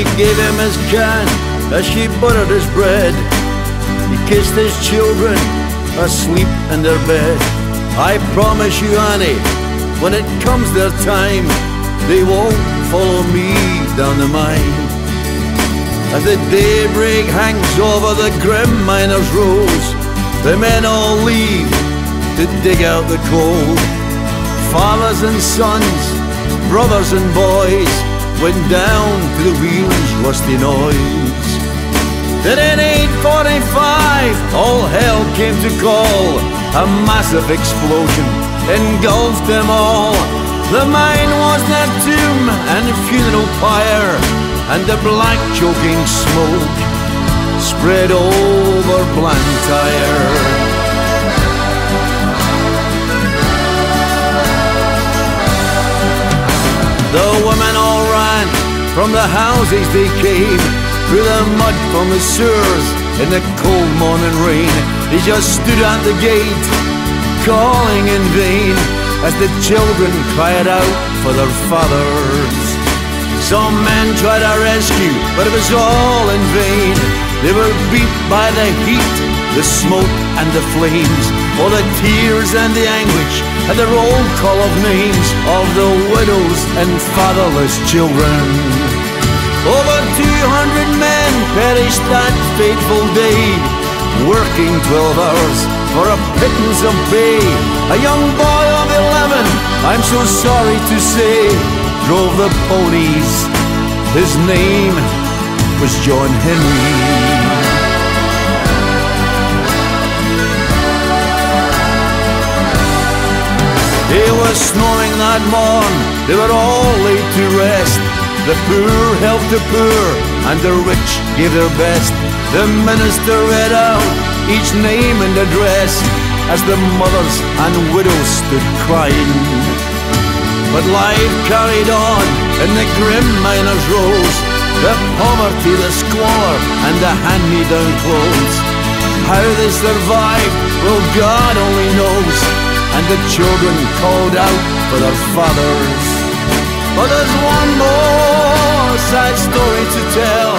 She gave him his can as she buttered his bread. He kissed his children asleep in their bed. I promise you, Annie, when it comes their time, they won't follow me down the mine. As the daybreak hangs over the grim miner's rows, the men all leave to dig out the coal. Fathers and sons, brothers and boys, went down to the wheel's rusty noise. Then in 8:45 all hell came to call. A massive explosion engulfed them all. The mine was their tomb and funeral pyre, and the black choking smoke spread over Blantyre. The women all ran from the houses they came, through the mud from the sewers in the cold morning rain. They just stood at the gate, calling in vain, as the children cried out for their fathers. Some men tried to rescue, but it was all in vain. They were beat by the heat, the smoke and the flames, for the tears and the anguish and the roll call of names of the widows and fatherless children. Over 200 men perished that fateful day, working 12 hours for a pittance of pay. A young boy of 11, I'm so sorry to say, drove the ponies. His name was John Henry. It was snowing that morn, they were all laid to rest. The poor helped the poor, and the rich gave their best. The minister read out each name and address, as the mothers and widows stood crying. But life carried on in the grim miner's rows, the poverty, the squalor, and the hand-me-down clothes. How they survived, well, God only knows, and the children called out for their fathers. But there's one more sad story to tell,